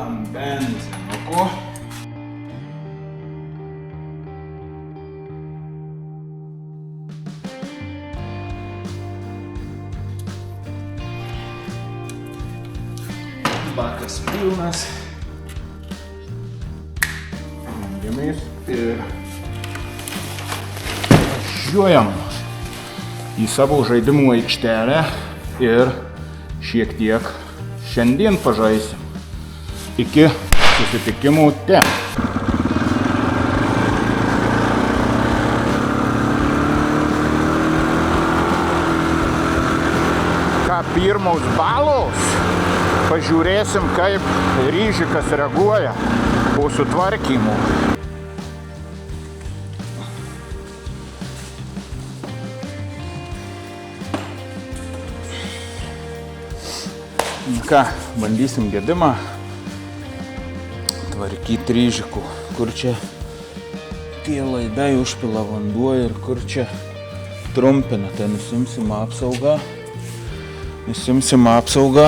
ant benzinuko. Bakas pilnas. Jungiamės ir važiuojam į savo žaidimų aikštelę ir šiek tiek šiandien pažaisim. Iki susitikimų ten. Ką pirmos balos? Pažiūrėsim, kaip Ryžikas reaguoja po sutvarkymų. Ką, bandysim gedimą tvarkyti Ryžikų. Kur čia tie laidai užpila vanduo ir kur čia trumpina. Tai nusimsim apsaugą.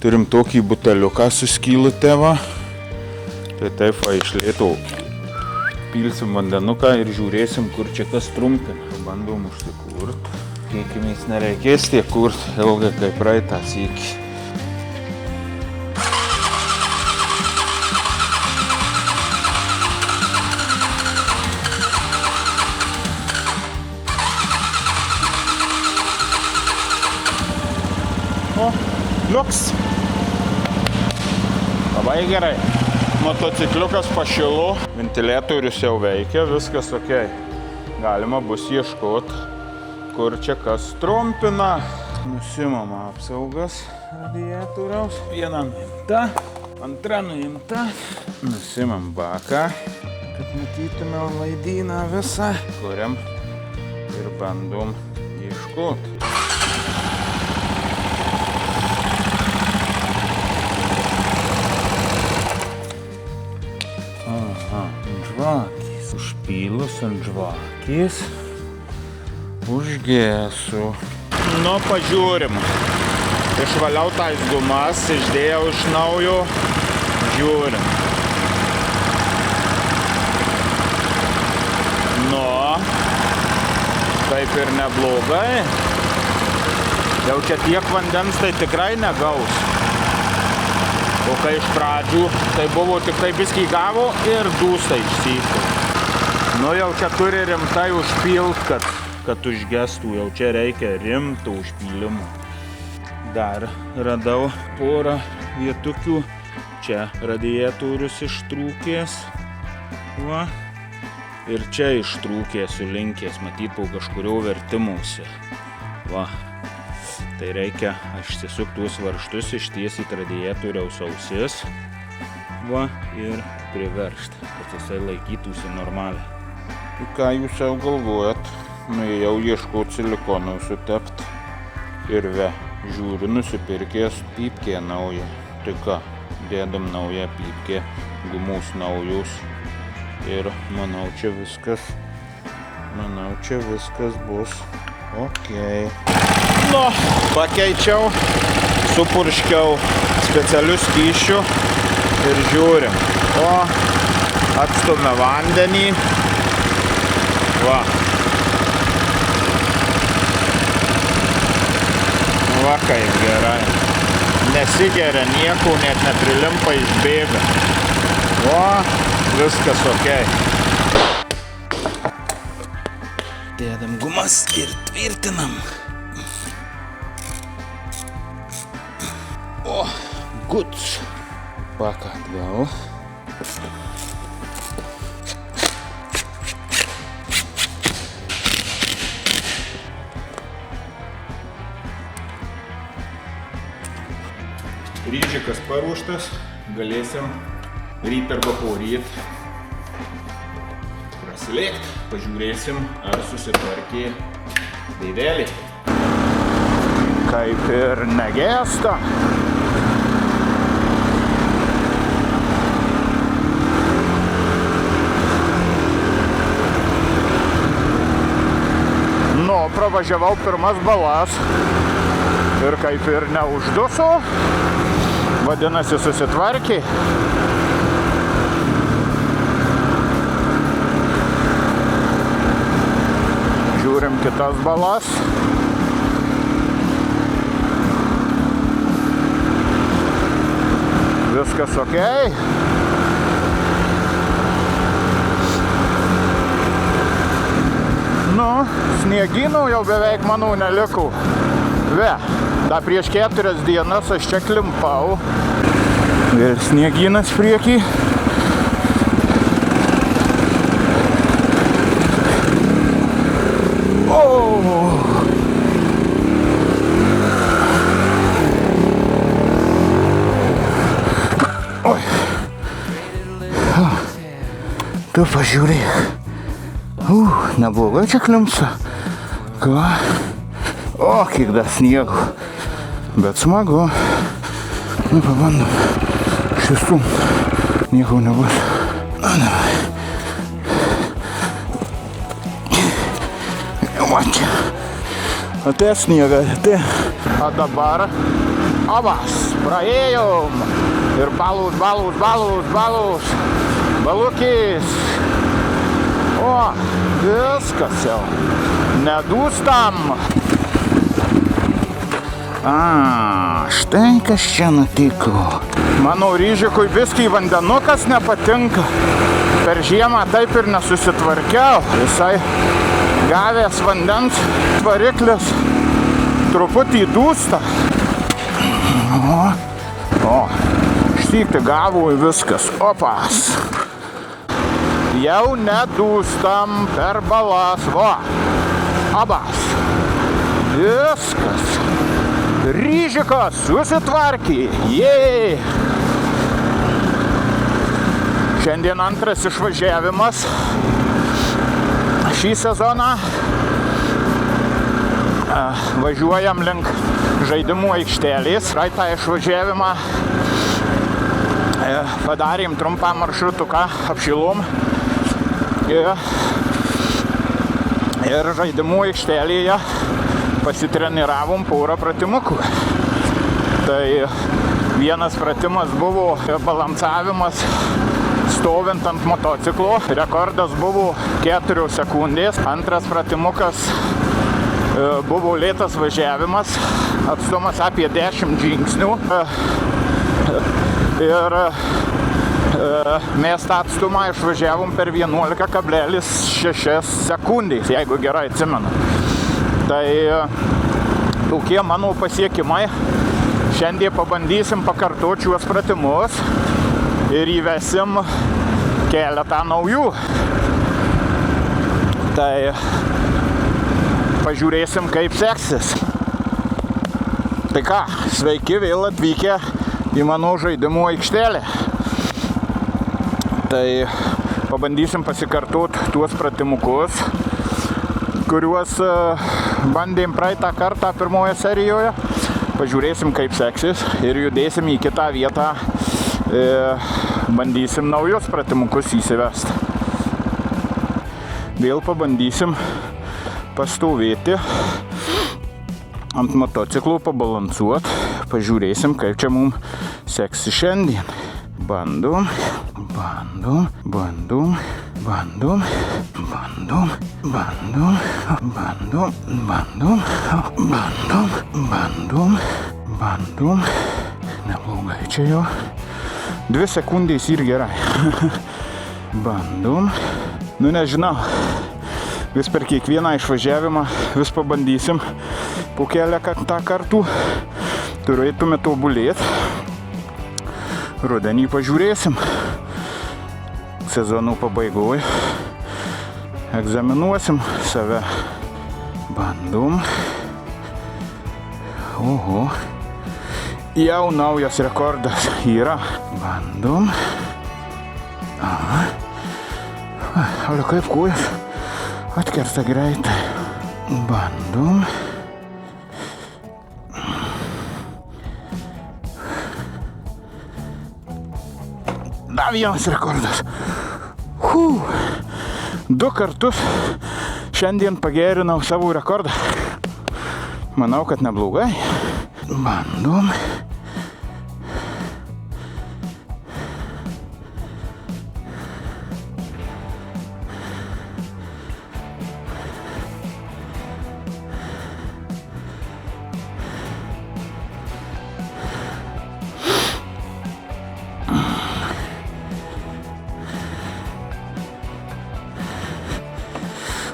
Turim tokį buteliuką su skylute, va. Tai taip, va, iš lėto pilsim vandenuką ir žiūrėsim, kur čia kas trumpina. Bandom užsikurt. Tikimės nereikės tiek kurt ilgai kaip praeitą sykį. O, liuks. Labai gerai. Motocikliukas pašilo, ventiliatorius jau veikia, viskas ok. Galima bus ieškoti, kur čia kas trumpina. Nusimam apsaugas radiatoriaus. Viena nuimta, antra nuimta. Nusimam baką, kad matytume laidyną visą. Kuriam ir bandom ieškoti. Žvakės, užpylus ant žvakės, užgėsiu. Nu, pažiūrim. Išvaliau tais gumas, išdėjau iš naujo, žiūrim. Nu, taip ir neblogai. Jau čia tiek vandens tai tikrai negaus. O kai iš pradžių, tai buvo tik tai biskį gavo ir dūsta išsyktų. Nu jau čia turi rimtai užpilt, kad užgestų. Jau čia reikia rimto užpylimo. Dar radau porą vietukių. Čia radiatorius ištrūkės. Va. Ir čia ištrūkės, sulinkės, matyt, po kažkurio vertimuose. Va. Tai reikia išsisukti tuos varžtus, ištiesyti radiatoriaus ausis, va, ir priveršti, kad jisai laikytųsi normaliai. Tai ką jūs jau galvojat? Nuėjau ieškoti silikono sutept ir žiūriu, nusipirkęs pypkę naują. Tai ką, dėdam naują pypkę, gumus naujus ir manau čia viskas bus ok. Nu, pakeičiau, supurškiau specialiu skysčiu ir žiūrim. O, atstumia vandenį. Va. Va, kaip gerai. Nesigeria nieko, net neprilimpa, išbėga. O, viskas ok. Dėdam gumas ir tvirtinam. O, guds. Baką atgal. Ryžikas paruoštas. Galėsim ryt arba poryt prasilėkt. Pažiūrėsim, ar susitvarkė veideliai. Kaip ir negėsta. Nu, pravažiavau pirmas balas ir kaip ir neužduso. Vadinasi, susitvarkė. Žiūrim kitas balas. Viskas okei. Nu, sniegynų jau beveik, manau, neliko. Da prieš 4 dienas aš čia klimpau. Ir sniegynas priekį. Oi. Tu pažiūrėk. Neblogai čia klimpsa. Ką? O, kiek dar sniego. Bet smagu. Nu, pabandom. Šistų. Nieko nebus. Na, davai. Va čia. Atėjo sniega. O dabar. Abas. Praėjom. Ir balus. Balukis. O, viskas jau. Nedūstam. Štai kas čia nutiko. Mano ryžikui biskį vandenukas nepatinka. Per žiemą taip ir nesusitvarkiau. Visai gavęs vandens variklis truputį dūsta. O, štikti gavo ir viskas. Opas. Jau nedūstam per balas. Va. Abas. Viskas. Ryžikas susitvarkė. Jei. Šiandien antras išvažiavimas šį sezoną. Važiuojam link žaidimų aikštelės. Praeitą išvažiavimą padarėm trumpą maršrutuką, apšilom. Ir žaidimų aikštelėje pasitreniravom porą pratimukų. Tai vienas pratimas buvo balansavimas stovint ant motociklo. Rekordas buvo 4 sekundės. Antras pratimukas buvo lėtas važiavimas, atstumas apie 10 žingsnių. Ir mes tą atstumą išvažiavom per 11,6 sekundės, jeigu gerai atsimenu. Tai tokie mano pasiekimai. Šiandien pabandysim pakartoti šiuos pratimus ir įvesim keletą naujų. Tai pažiūrėsim, kaip seksis. Tai ką, sveiki vėl atvykę į mano žaidimų aikštelę. Tai pabandysim pasikartoti tuos pratimukus, kuriuos bandėm praeitą kartą pirmoje serijoje. Pažiūrėsim, kaip seksis ir judėsim į kitą vietą. Bandysim naujus pratimukus įsivesti. Vėl pabandysim pastovėti ant motociklų, pabalansuoti. Pažiūrėsim, kaip čia mums seksi šiandien. Bandom. Neblogai čia jo. 2 sekundės ir gerai. Bandom. Nu, nežinau. Vis per kiekvieną išvažiavimą vis pabandysim po keletą kartų. Turėtume tobulėti. Rudenį pažiūrėsim. Sezonų pabaigoje egzaminuosim save. Bandom. Oho. Jau naujas rekordas yra. Bandom. Aha. Ale kaip kojas atkerta greitai. Bandom. Dar vienas rekordas. 2 kartus šiandien pagerinau savo rekordą. Manau, kad neblogai. Bandom.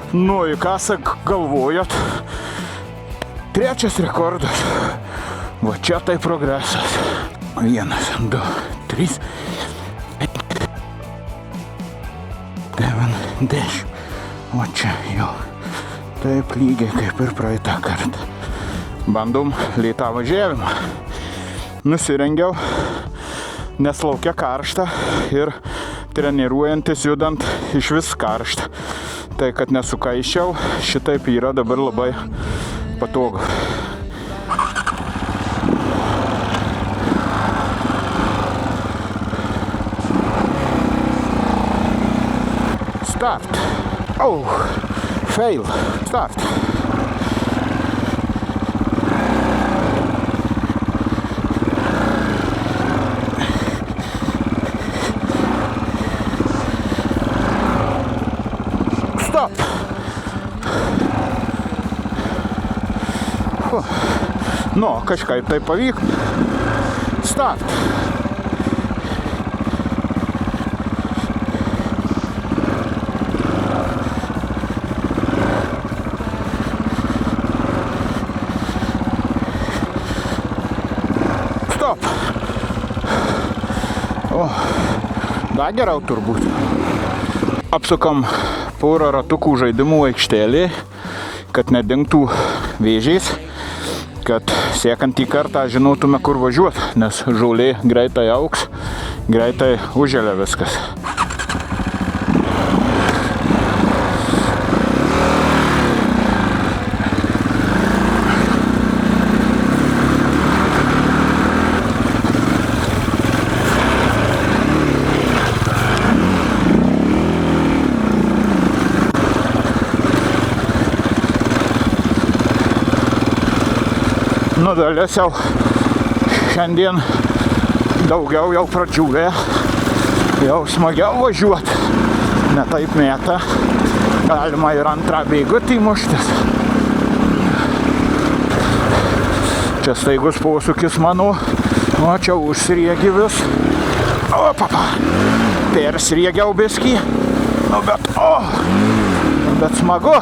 Nu, į ką galvojat? Trečias rekordas. Va čia tai progresas. 1, 2, 3, 9, 10. O čia jau. Taip lygiai kaip ir praeitą kartą. Bandom lėtą važiavimą. Nusirengiau, nes laukia karšta ir treniruojantis judant iš vis karšta. Tai kad nesukaiščiau, šitaip yra dabar labai patogu. Start. Oh, fail. Start. Stop. Nu, kažkaip tai pavyko. Start. Stop. O, dar geriau turbūt. Apsukam porą ratukų žaidimų aikštelį, kad nedingtų vėžiais, kad sekantį kartą žinotume, kur važiuoti, nes žolė greitai augs, greitai užželia viskas. Nu, dalis jau šiandien daugiau jau pradžiūvė, jau smagiau važiuoti, ne taip mėta, galima ir antrą bėgutį muštis. Čia staigus posūkis mano, o čia užsiriegi vis, o papa, persiriegiau biskį, nu bet smagu.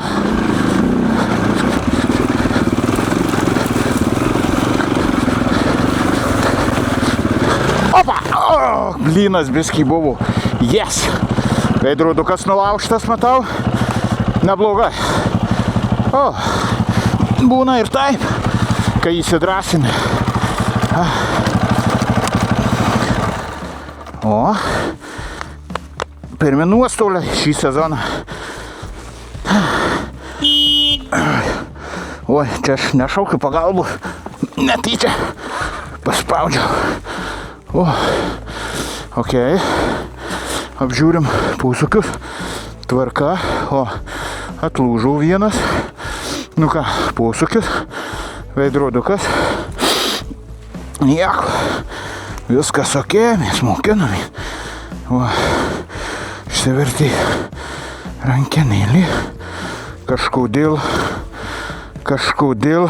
Opa! O, blynas biskį buvo. Yes! Veidrodukas nulaužtas, matau. Neblogai. O, būna ir taip, kai įsidrasini. O, pirmi nuostoliai šį sezoną. Oi, čia aš nešaukiu pagalbų. Netyčia. Paspaudžiau. O, okei. Apžiūrim posūkius. Tvarka. O, atlūžau vienas. Nu ką, posūkis. Veidrodukas. Nieko. Viskas okei, mes mokinami. O, išsivertė rankenėlį. Kažkodėl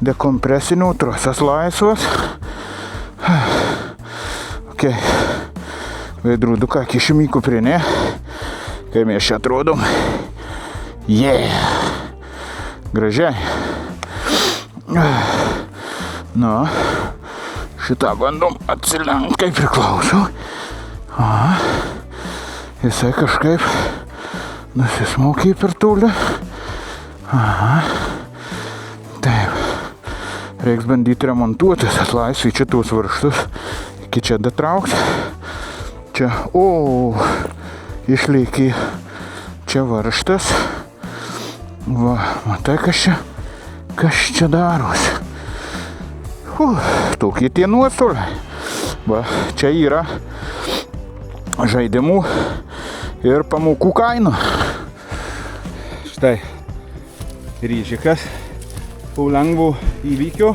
dekompresinio trosas laisvas. Okay. Veidroduką kišim į kuprinę, kai mes čia atrodom. Yeah! Gražiai. Nu, šitą bandom atsilenkt, kaip priklauso. Jisai kažkaip nusismaukė per tolį. Taip. Reiks bandyti remontuotis, atlaisvyti šitus varžtus. Iki čia datraukti. Čia, išlėkė čia varžtas. Va, matai, kas čia darosi. Tokie tie nuostoliai. Va, čia yra žaidimų ir pamokų kaina. Štai, ryžikas. Po lengvo įvykio.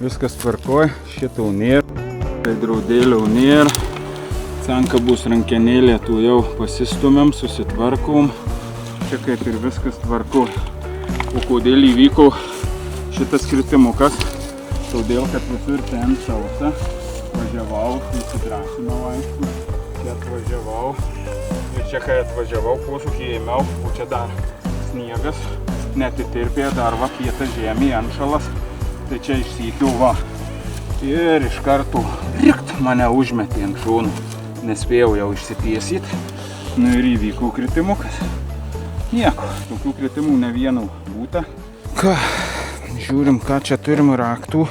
Viskas tvarkoj, šito nėra. Veidrodėlio nėra. Sanka bus rankenėlė, tu jau pasistumėm, susitvarkom. Čia kaip ir viskas tvarkoj. O kodėl įvyko šitas kritimukas? Todėl, kad visur ten sausa. Važiavau, įsidrasinau, aišku. Čia atvažiavau. Ir čia, kai atvažiavau, posūkį ėmiau, o čia dar sniegas netitirpė, dar va kieta žemė, anšalas. Tai čia išsykiu va. Ir iš karto rikt mane užmetė ant šonų. Nespėjau jau išsitiesyt. Nu ir įvyko kritimukas. Nieko, tokių kritimų ne vienų būta. Ką, žiūrim, ką čia turim raktų.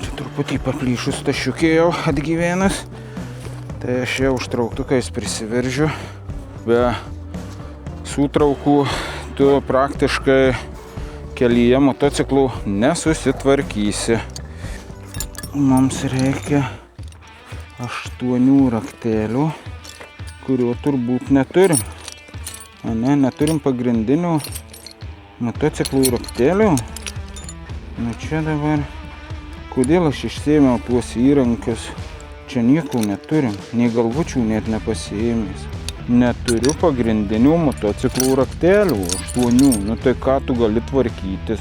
Čia truputį paplyšus tašiukė jau atgyvenus. Tai aš jau užtrauktukais prisiveržiu. Be sutraukų tu praktiškai kelyje motociklų nesusitvarkysi. Mums reikia 8 raktelių, kurių turbūt neturim. Neturim pagrindinių motociklų raktelių. Nu čia dabar, kodėl aš išsėmiau tuos įrankius? Čia nieko neturim, nei galvučių net nepasiėmęs. Neturiu pagrindinių motociklų raktelių, 8. Nu tai ką tu gali tvarkytis?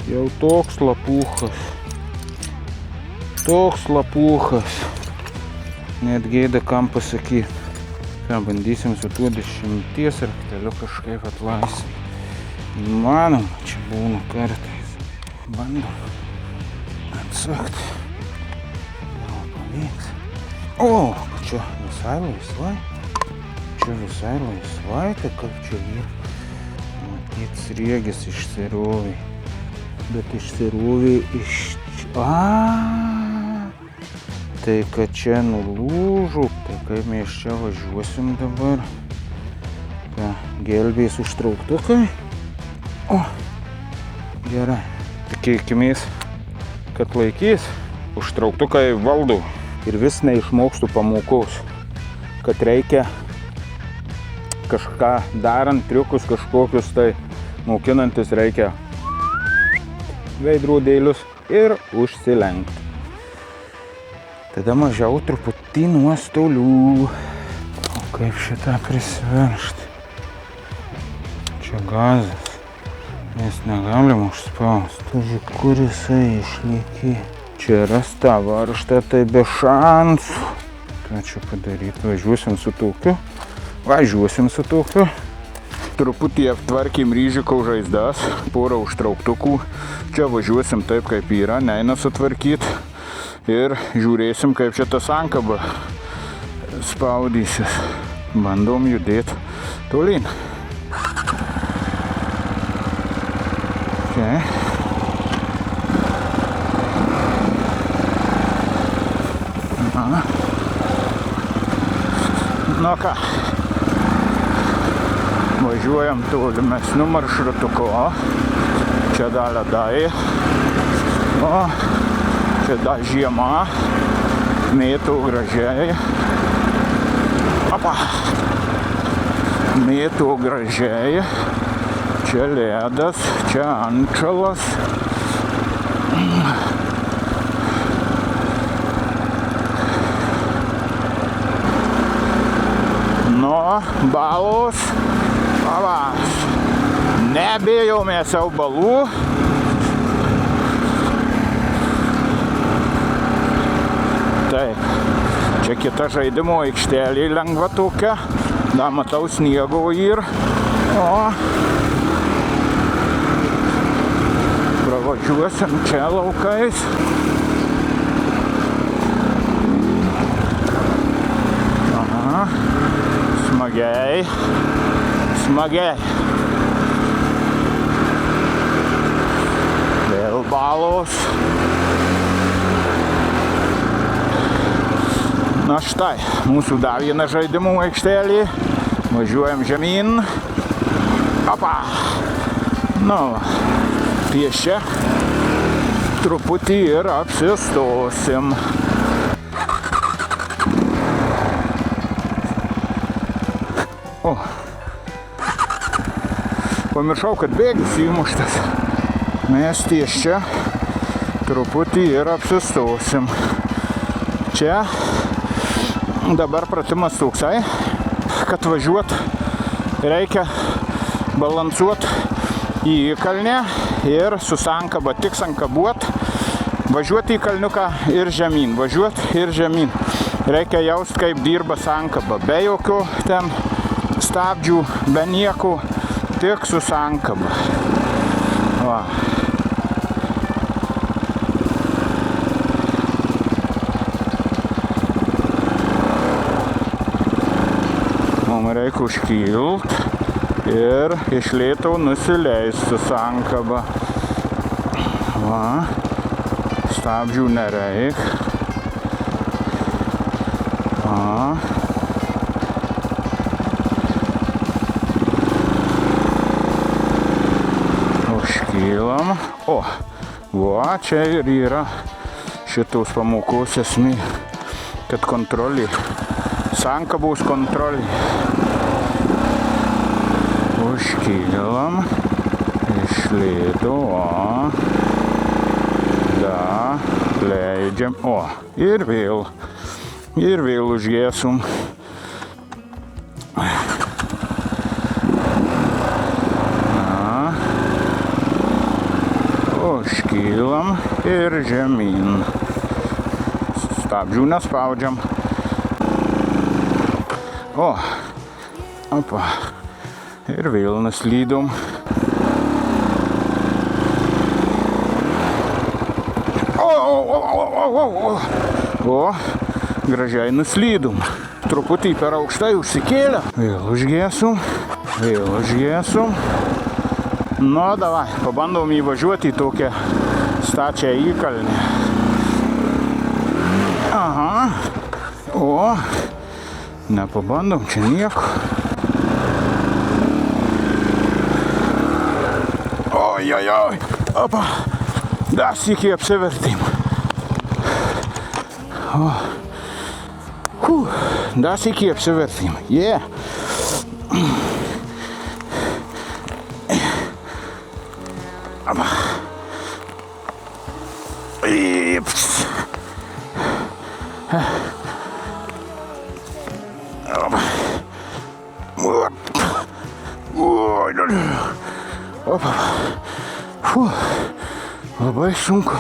Jau toks lapuchas. Toks lapuchas. Net gėda kam pasakyti. Ką, bandysim su tuo 10 rakteliu kažkaip atlaisvinti. Įmanoma, čia būna kartais. Bandom atsakti. Jau pavyks. O, čia visai laisvai. Čia visai laisvai, tai kaip čia yra. Matyt, sriegis išsirovė. Bet išsirovė iš čia. Tai kad čia nulūžo. Tai kaip mes čia važiuosim dabar. Ką, gelbės užtrauktukai. O, gerai. Tikėkimės, kad laikys. Užtrauktukai valdau. Ir vis neišmokstu pamokos. Kad reikia kažką darant, triukus kažkokius, tai mokinantis reikia veidrodėlius ir užsilenkti. Tada mažiau truputį nuostolių. O kaip šitą prisiveršti? Čia gazas. Mes negalim užspausti. Taigi, kur jisai išliekė? Čia rasta varžta, tai be šansų. Ką čia padaryti? Važiuosim su tokiu. Truputį aptvarkėm ryžiko žaizdas, porą užtrauktukų. Čia važiuosim taip, kaip yra, neina sutvarkyti. Ir žiūrėsim, kaip šitą sankabą spaudysis. Bandom judėti tolyn. Okay. Nu ką. Važiuojam tolimesniu maršrutuku. Čia dar ledai. O, čia dar žiema. Mėtų gražiai. Opa. Mėtų gražiai. Čia ledas, čia anšalas. Nu, balos. Labas. Nebijomės jau balų. Taip. Čia kita žaidimo aikštelė lengva tokia. Da matau sniego ir. O. Pravažiuosim čia laukais. Aha. Smagiai. Smagiai. Vėl balos. Na štai, mūsų dar viena žaidimų aikštelė. Važiuojam žemyn. Opa. Nu, piešia. Truputį ir apsistosim. O. Pamiršau, kad bėgis įmuštas. Mes ties čia truputį ir apsistosim. Čia dabar pratimas toksai, kad važiuot reikia balansuot į kalnę ir su sankaba tik sankabuot, važiuoti į kalniuką ir žemyn, važiuot ir žemyn. Reikia jaust, kaip dirba sankaba, be jokių ten stabdžių, be nieko. tik su sankaba. Va. Mums reikia užkilt ir iš lėto nusileisti sankaba. Va. Stabdžių nereik. Va. Užkylam. O, va, čia ir yra šitos pamokos esmė, kad kontrolė, sankabos kontrolė. Užkylam, iš lėto, o, da, leidžiam, o, ir vėl užgesum. Užkylam ir žemyn. Stabdžių nespaudžiam. O, opa. Ir vėl nuslydom. O, gražiai nuslydom. Truputį per aukštai užsikėlę. Vėl užgesum. Nu, davai, pabandom įvažiuoti į tokią stačią įkalnę. Aha. O, nepabandom čia nieko. Ojojoj, opa, dar sykį apsivertim. Dar sykį apsivertim, yeah. Opa. Labai sunku.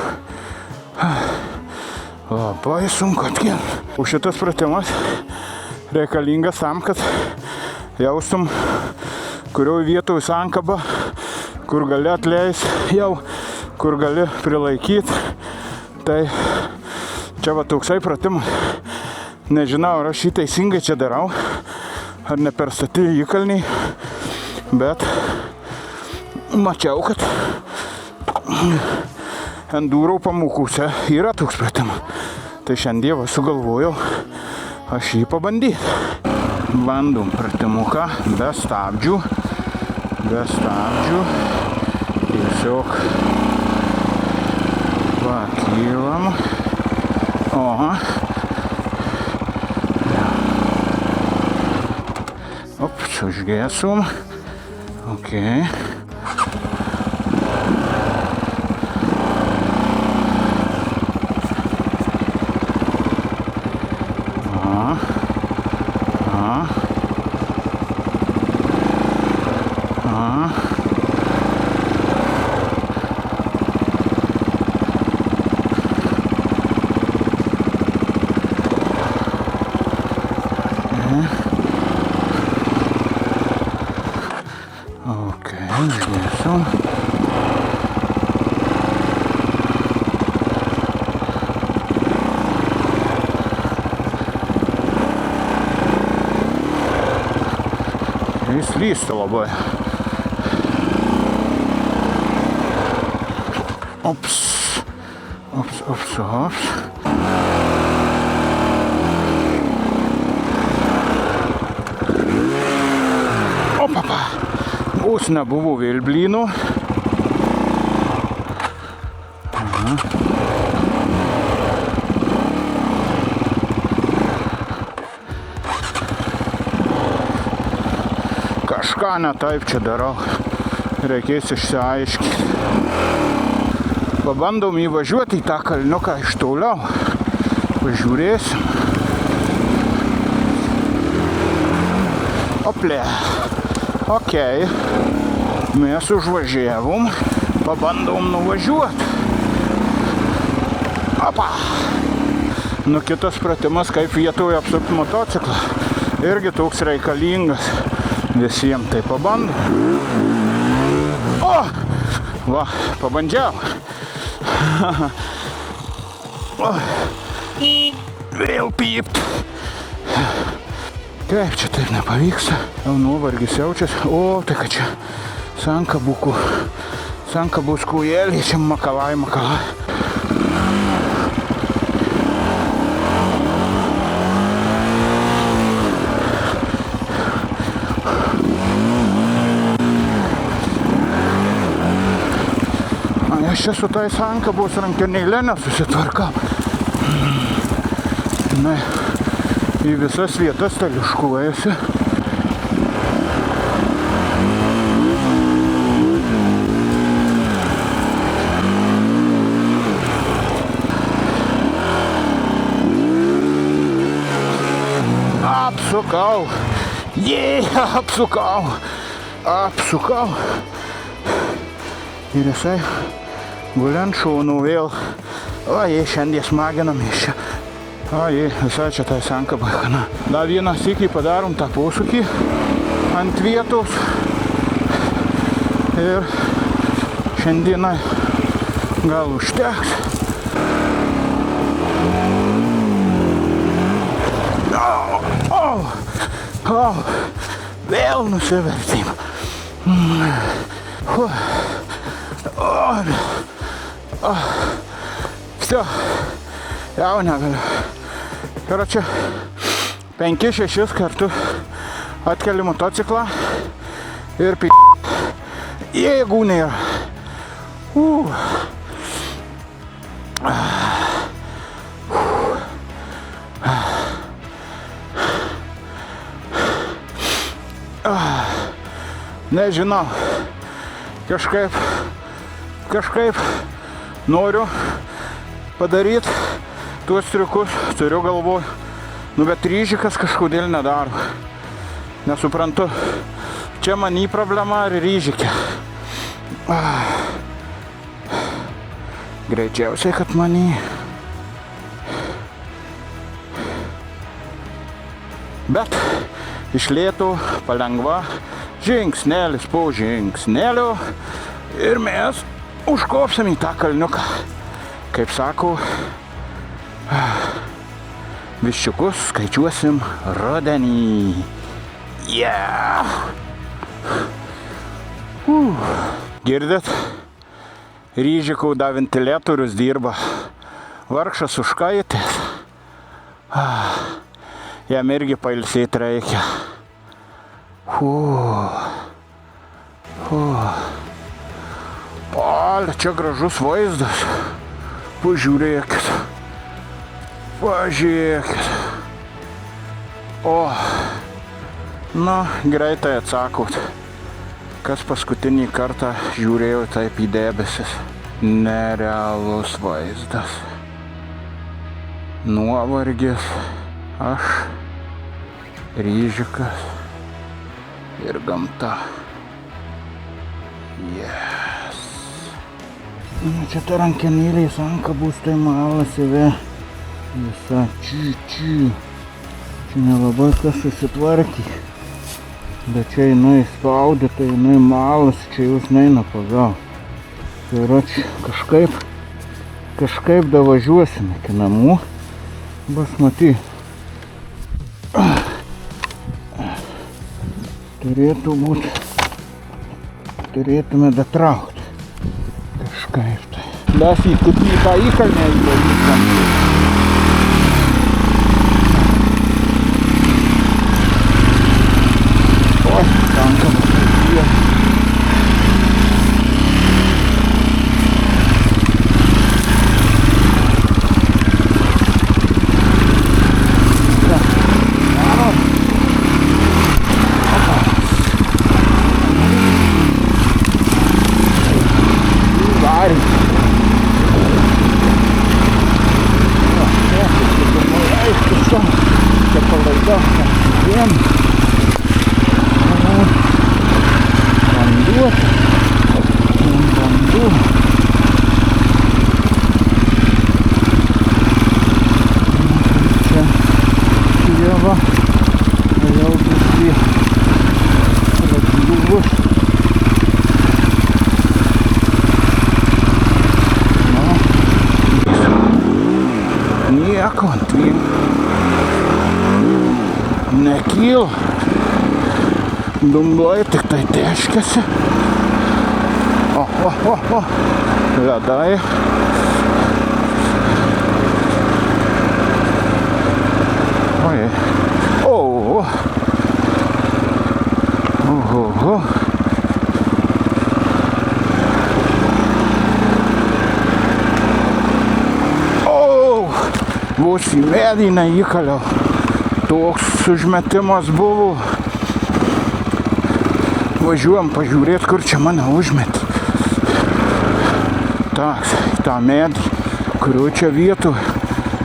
Labai sunku atkelti. O šitas pratimas reikalingas tam, kad jaustum, kurioje vietoje sankaba, kur gali atleisti jau, kur gali prilaikyti. Tai čia va toksai pratimas. Nežinau, ar aš jį teisingai čia darau, ar ne per stati įkalniai, bet mačiau, kad enduro pamokose yra toks pratimas. Tai šiandien sugalvojau aš jį pabandyti. Bandom pratimuką be stabdžių. Tiesiog pakylam. Oha. Ops, užgesum. Okay. Užgesum. Jis lysta labai. Ops. Opapa. Vos nebuvo vėl blynų. Kažką ne taip čia darau. Reikės išsiaiškinti. Pabandom įvažiuoti į tą kalniuką iš toliau. Pažiūrėsim. Oplė. Okei. Mes užvažiavom. Pabandom nuvažiuoti. Opa. Nu kitas pratimas, kaip vietoje apsukti motociklą. Irgi toks reikalingas. Visiems tai pabandom. O! Va, pabandžiau. O, vėl pypt. Kaip čia taip nepavyksta? Jau nuovargis jaučiasi. O, tai kad čia sankabų skujėlį, čia makalai. Aš čia su tai sankabos rankenėlė nesusitvarkau. Na, į visas vietas tališkuojasi. Apsukau. Apsukau. Ir jisai guliant šaunų vėl. O, jie šiandien smaginamės čia. O, jie visai čia tai sankabai. Dar vieną sykį padarom tą posūkį ant vietos. Ir šiandieną gal užteks. Vėl nusivertėm. Все, jau negaliu. Karočią, 5-6 kartų atkeli motociklą ir jėgų nėra. Nežinau, kažkaip noriu padaryti tuos triukus, turiu galvoj, bet ryžikas kažkodėl nedaro. Nesuprantu, čia manį problema ar ryžikė. Greičiausiai, kad manį. Bet iš lėto, palengva, žingsnelis po žingsnelio ir mes užkopsim į tą kalniuką. Kaip sako, viščiukus skaičiuosim rudenį. Girdit? Ryžikų da ventiliatorius dirba. Vargšas užkaitęs. Jam irgi pailsėti reikia. Palė, čia gražus vaizdas. Pažiūrėkit. O, na, greitai atsakot. Kas paskutinį kartą žiūrėjo taip į debesis. Nerealus vaizdas. Nuovargis. Aš. Ryžikas. Ir gamta. Yes. Nu, čia ta rankenėlė sankabus tai malasi visa či. Čia nelabai kas susitvarkė. Bet čia jinai spaudė, tai jinai malasi, čia jūs neina pagal. Tai yra čia kažkaip davažiuosime iki namų. Bas maty. Turėtume datraukti kažkaip tai. Mes į tą įkalnę įvalykam. O, sankabas kaip jie. Nieko ant vien. Nekyla. Dumblai tik tai teškėsi. O. Ledai. Ojej. Oho. Vos į medį neįkaliau. Toks užmetimas buvo. Važiuojam pažiūrėt, kur čia mane užmetė. Taks, tą medį, kuriuo čia vietų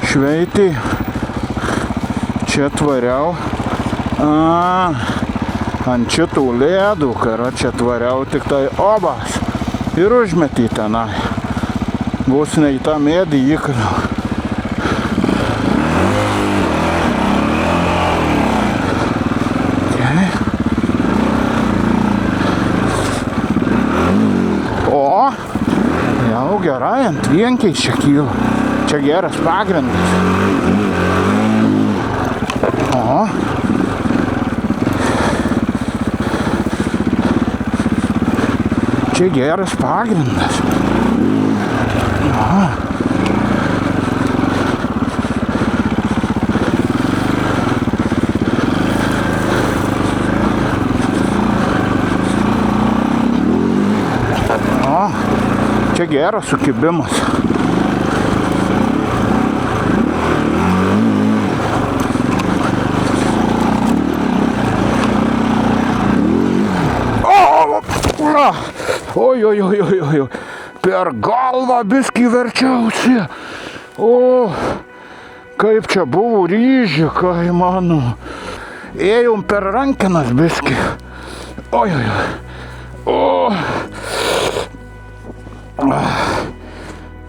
šveitė. Čia tvariau. Ant šitų ledų, kara čia tvariau tik tai obas. Ir užmetė tenai. Vos ne į tą medį įkaliau. Jau gerai, ant vienkiais čia kyla. Čia geras pagrindas. O. Čia geras pagrindas. Čia geras sukibimas. Oi. Per galvą biskį verčiausi. O, kaip čia buvo ryžikai mano. Ėjom per rankenas biskį. Oi.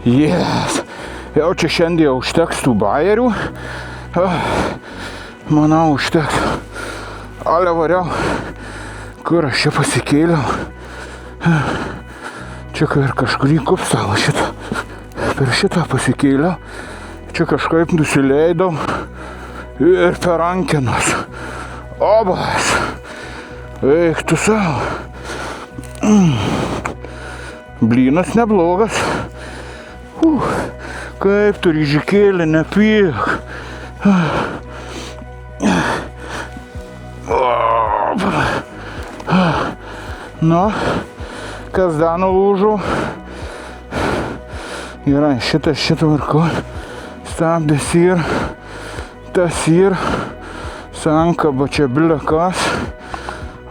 Yes. Jau čia šiandien užteks tų bajerių. Manau, užteks. Ale variau. Kur aš čia pasikėliau? Čia ir kažkurį kupstalą šitą. Per šitą pasikėliau. Čia kažkaip nusileidau. Ir per rankenas. Obas. Eik tu savo. Blynas neblogas. Kaip tu ryžikėlį nepyk. Nu, kas dar nulūžo? Gerai, šitą varku. Stabdis ir tas ir. Sankaba čia blikas.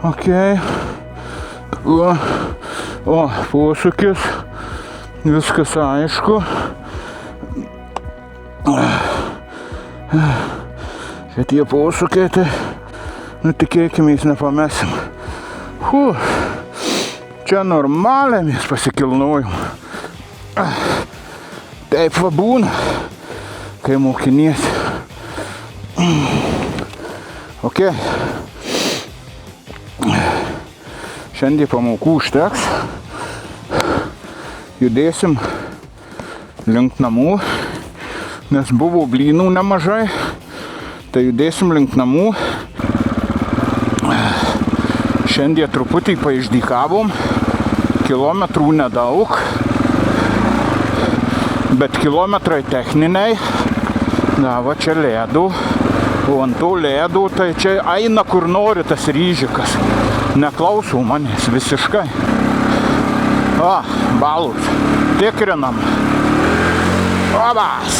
Ok. O, posūkis. Viskas aišku. Šitie posūkiai, tai tikėkimės nepamesim. Čia normaliai mes pasikilnojom. Taip va būna, kai mokiniesi. Ok. Šiandien pamokų užteks. Judėsim link namų, nes buvo blynų nemažai, tai judėsim link namų. Šiandien truputį paišdykavom, kilometrų nedaug, bet kilometrai techniniai. Na, va čia ledų, o ant to ledų, tai čia eina kur nori tas ryžikas. Neklausau manęs visiškai. Balus. Tikrinam. Obas.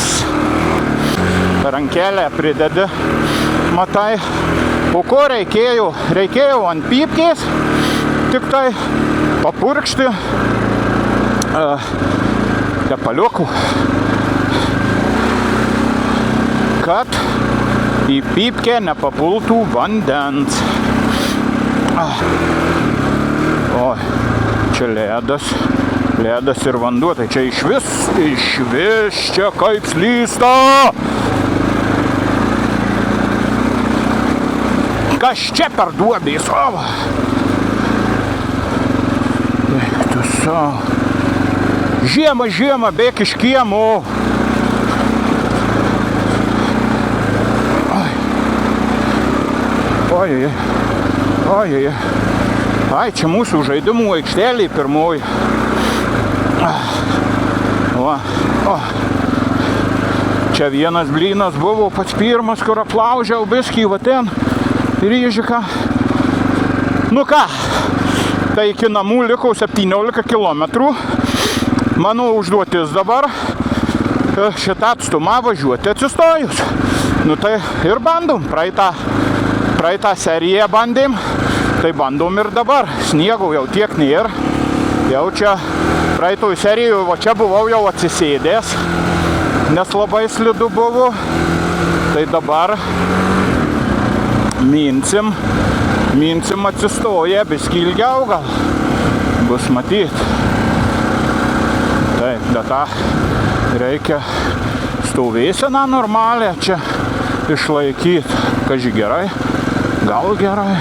Rankelę pridedi. Matai. O ko reikėjo? Reikėjo ant pypkės. Tik tai papurkšti tepaliukų. Kad į pypkę nepapultų vandens. Oi. Čia ledas ir vanduo, tai čia išvis čia kaip slysta. Kas čia per duobės? Tu savo. Žiemą, bėk iš kiemo. Oi. Ai, čia mūsų žaidimų aikštelė pirmoji. Čia vienas blynas buvo pats pirmas, kur aplaužiau biskį, va ten, ryžiką. Nu ką, tai iki namų liko 17 kilometrų. Mano užduotis dabar šitą atstumą važiuoti atsistojus. Nu tai ir bandom, praeitą seriją bandėm, tai bandom ir dabar. Sniego jau tiek nėra. Jau čia praeitoj serijoje, va čia buvau jau atsisėdęs, nes labai slidu buvo. Tai dabar minsim atsistoję, biskį ilgiau gal bus matyt. Taip, bet reikia stovėseną normalią čia išlaikyti. Kaži gerai, gal gerai.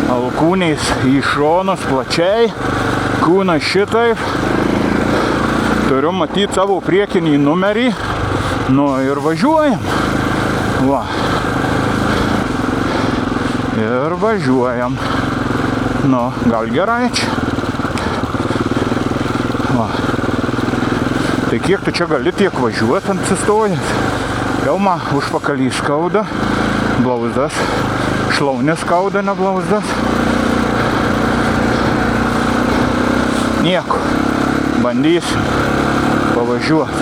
Alkūniais į šonus plačiai, kūną šitaip. Turiu matyti savo priekinį numerį. Nu ir važiuojam. Va. Ir važiuojam. Nu, gal gerai čia. Va. Tai kiek tu čia gali tiek važiuoti atsistojęs? Jau man užpakalį skauda, blauzdas. Šlaunės skauda, ne blauzdas. Nieko. Bandysim pavažiuoti.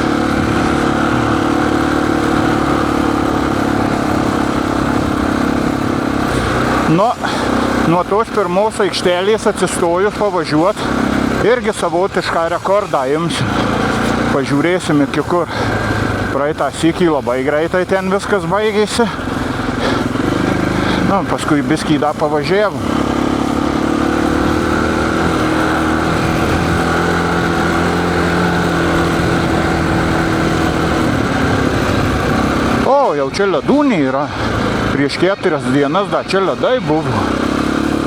Nuo tos pirmos aikštelės atsistojus pavažiuoti. Irgi savotišką rekordą imsim. Pažiūrėsim iki kur. Praeitą sykį labai greitai ten viskas baigėsi. Nu, paskui biskį dar pavažiavom. O, jau čia ledūnė yra. Prieš 4 dienas dar čia ledai buvo.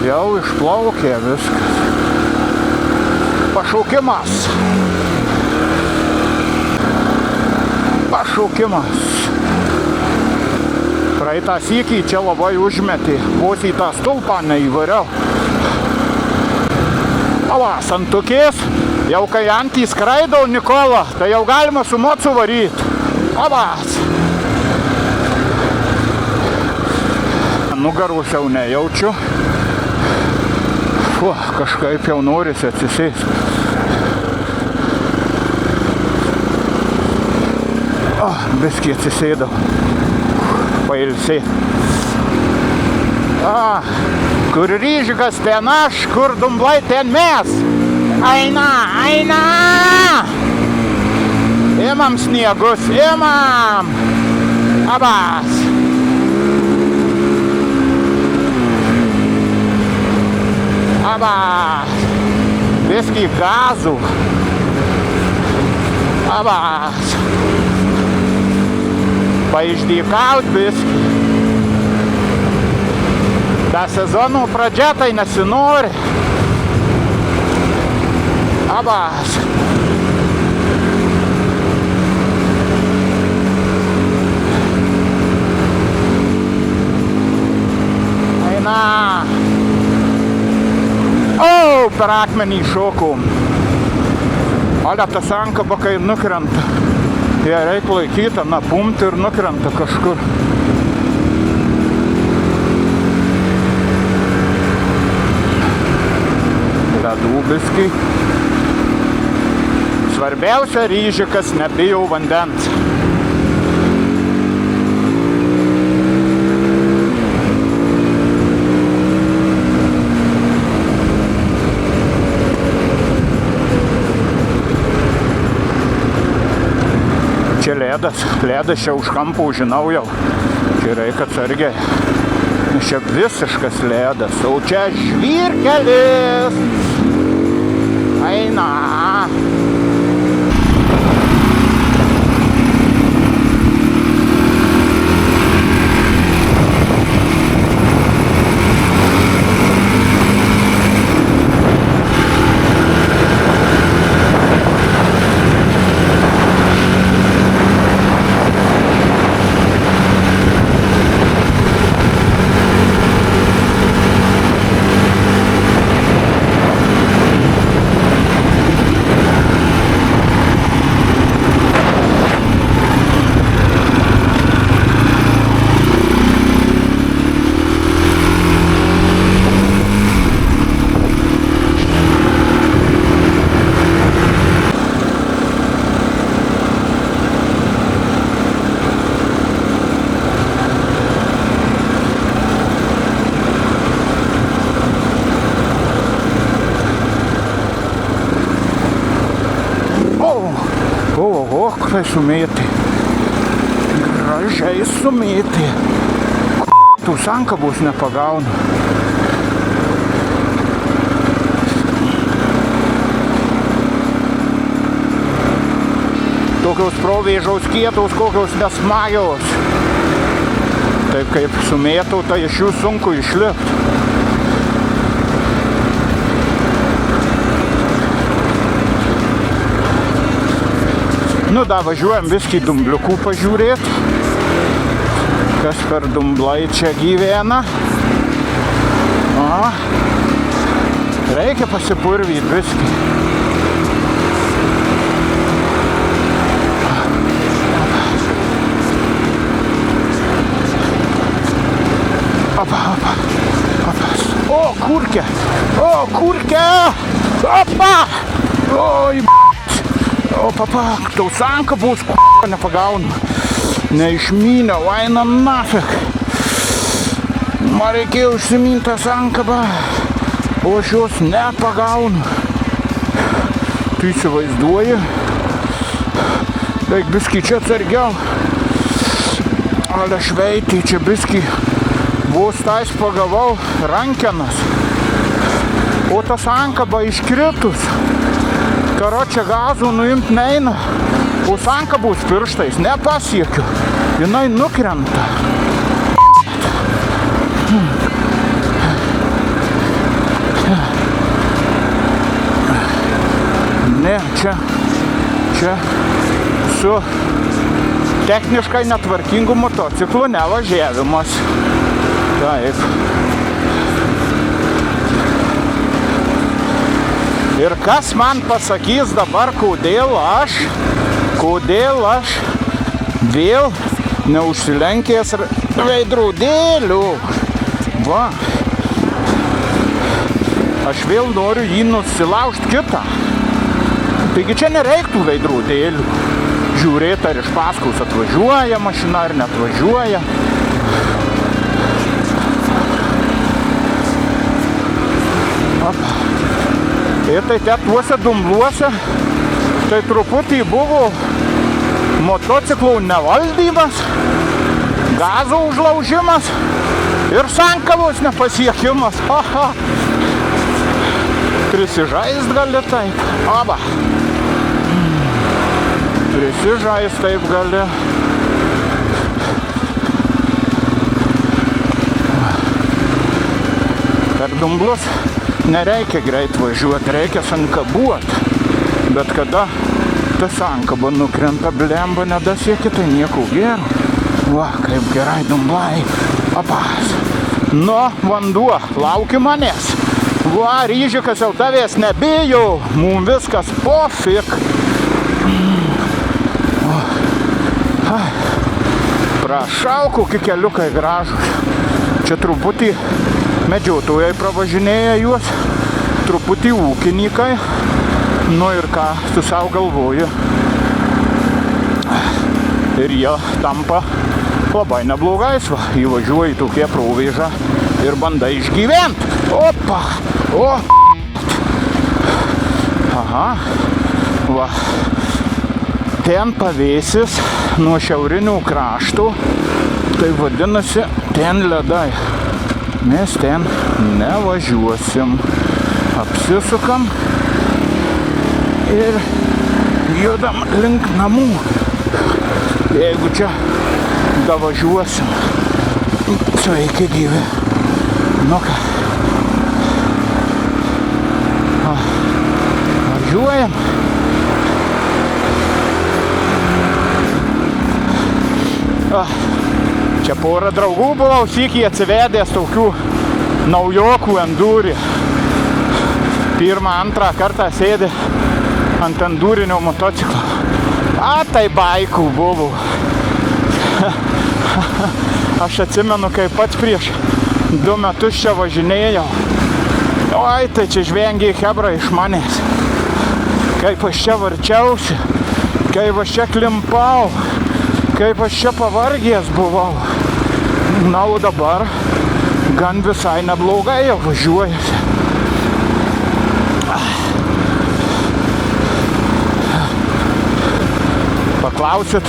Jau išplaukė viskas. Pašaukimas. Praeitą sykį čia labai užmetė, vos į tą stulpą neįvariau. Avas, ant tokies, jau kai antį skraido Nikola, tai jau galima su mocu varyti. Avas. Nugaros jau nejaučiu. Kažkaip jau norisi atsisėsti. Biskį atsisėdau. Pailsėt. Kur ryžikas ten aš, kur dumblai ten mes. Eina! Imam sniegus, imam! Abas! Biskį gazų. Abas! Paišdykaut biskį. Ta sezono pradžia tai nesinori. Abas. Eina. O, per akmenį šokom. Ale ta sankaba kai nukrenta. Jie reikia laikyti, pumti ir nukrenta kažkur. Ledų biskį. Svarbiausia ryžikas nebijo vandens. Čia ledas čia už kampų, žinau jau. Čia reikia atsargiai. Čia visiškas ledas, o čia žvyrkelis. Eina. kai sumėtė. Gražiai sumėtė. Tų sankabos nepagauna. Tokios provėžaus kietos, kokios nesmagios. Taip kaip sumėtų, tai iš jų sunku išlipti. Nu, da važiuojam viskį dumbliukų pažiūrėti. Kas per dumblai čia gyvena. O, reikia pasipurvyti viskį. Opa. O, kurkė! Opa! Oi, o, papa, tau sankabos, nepagaunu. Neišmyniau, eina nafik. Man reikėjo užsiminti tą sankabą, o aš jos nepagaunu. Tu įsivaizduoji? Reik biskį čia atsargiau. Ale šveitai, čia biskį. Vos tais pagavau rankenas. O ta sankaba iškritus. Karočią gazų nuimt neina. O sankabos pirštais nepasiekiu. Jinai nukrenta. Ne, čia su techniškai netvarkingu motociklu nevažiavimas. Taip. Ir kas man pasakys dabar, kodėl aš vėl neužsilenkęs veidrodėlių. Va. Aš vėl noriu jį nusilaužti kitą. Taigi čia nereiktų veidrodėlių. Žiūrėti, ar iš paskos atvažiuoja mašina, ar neatvažiuoja. Opa. Ir tai tuose dumbluose, tai truputį buvo motociklų nevaldymas, gazo užlaužimas ir sankabos nepasiekimas. Aha. Prisižaist gali taip. Oba. Prisižaist taip gali. Per dumblus nereikia greit važiuoti, reikia sankabuoti. Bet kada ta sankaba nukrenta, blemba nedasiekia, tai nieko gero. Va, kaip gerai dumblai. Apas. Nu, vanduo, lauki manęs. Va, ryžikas jau tavęs nebijo. Mum viskas pofik. Prašau, kokie keliukai gražus. Čia truputį medžiotojai pravažinėja juos, truputį ūkininkai. Nu ir ką, tu savo galvoji. Ir jie tampa labai neblogais, va. Įvažiuoji tokie provėžą ir bandai išgyventi. Opa! O! Aha. Va. Ten pavėsis nuo šiaurinių kraštų. Tai vadinasi, ten ledai. Mes ten nevažiuosim. Apsisukam ir judam link namų. Jeigu čia davažiuosim. Sveiki gyvi. Nu ką. Važiuojam. Čia porą draugų buvau sykį atsivedęs tokių naujokų endūrį. Pirmą, antrą kartą sėdė ant endūrinio motociklo. Tai baikų buvau. Aš atsimenu, kai pats prieš 2 metus čia važinėjau. Oi, tai čia žvengiai hebra iš manęs. Kaip aš čia varčiausi, kaip aš čia klimpau, kaip aš čia pavargęs buvau. Na, o dabar gan visai neblogai jau važiuojasi. paklausit,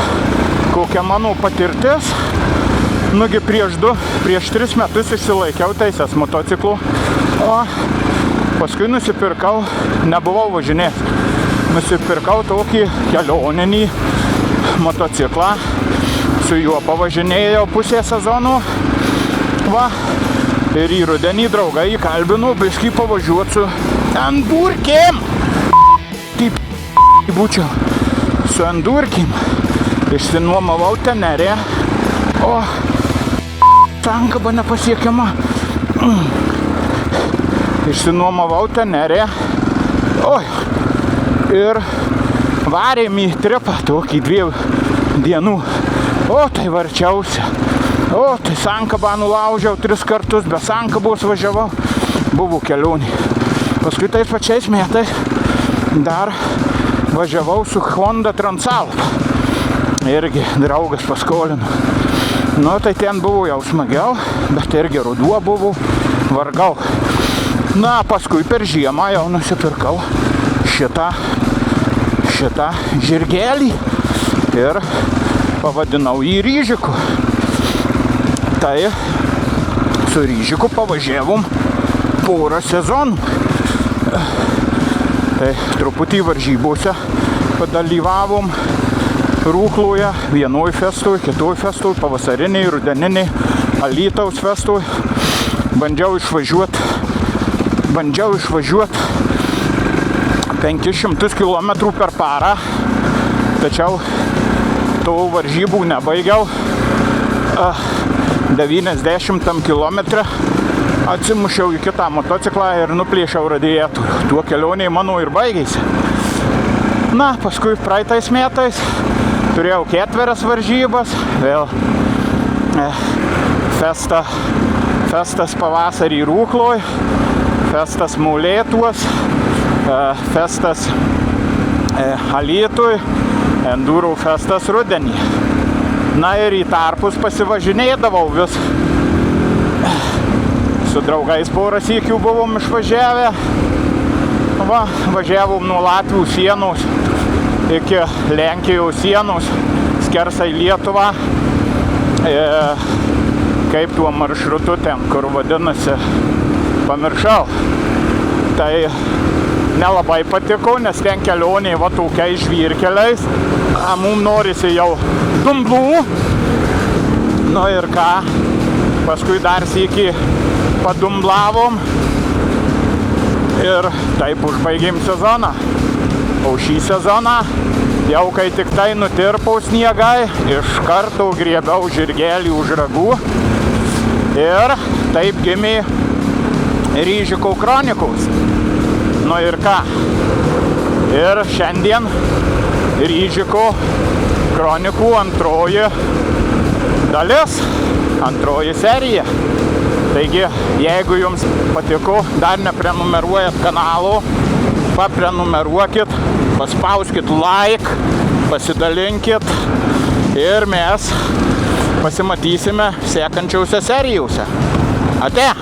kokia mano patirtis. Nugi prieš 3 metus išsilaikiau teisės motociklų, o paskui nusipirkau, nebuvau važinės, nusipirkau tokį kelioninį motociklą, su juo pavažinėjau pusę sezono, va, ir į rudenį draugą įkalbinu, biškį pavažiuot su endurkėm. Taip būčiau su endurkėm. Išsinuomavau Tenerę, o sankaba nepasiekiama. Išsinuomavau Tenerę, oi, ir varėm į tripą tokį 2 dienų. O, tai varčiausi. O, tai sankabą nulaužiau 3 kartus, be sankabos važiavau. Buvo kelionė. Paskui tais pačiais metais dar važiavau su Honda Transalp. Irgi draugas paskolino. Nu, tai ten buvo jau smagiau, bet irgi ruduo buvo, vargau. Na, paskui per žiemą jau nusipirkau šitą žirgelį ir pavadinau jį Ryžiku. Tai su Ryžiku pavažiavom porą sezonų. Tai truputį varžybose padalyvavom Rūkloje, vienoj festoj, kitoj festoj, pavasariniai, rudeniniai, Alytaus festoj. Bandžiau išvažiuot 500 km per parą, tačiau tų varžybų nebaigiau. 90 km atsimušiau į kitą motociklą ir nuplėšiau radiatorių. Tuo kelionė mano ir baigėsi. Na, paskui praeitais metais turėjau 4 varžybas, vėl festas pavasarį Rūkloj, festas Molėtuos, festas Alytui, enduro festas rudenį. Na ir į tarpus pasivažinėdavau vis. Su draugais porą sykių buvom išvažiavę. Va, važiavom nuo Latvių sienos iki Lenkijos sienos, skersai Lietuvą. Kaip tuo maršrutu ten, kur vadinasi, pamiršau. Tai nelabai patiko, nes ten kelionė va tokiais žvyrkeliais. Mum norisi jau dumblų. Nu ir ką, paskui dar sykį padumblavom. Ir taip užbaigėm sezoną. O šį sezoną, jau kai tik tai nutirpo sniegai, iš karto griebiau žirgelį už ragų. Ir taip gimė Ryžiko kronikos. Nu ir ką. Ir šiandien Ryžiko kronikų antroji dalis, antroji serija. Taigi, jeigu jums patiko, dar neprenumeruojat kanalo, paprenumeruokit, paspauskit like, pasidalinkit ir mes pasimatysime sekančiausiose serijose. Ate!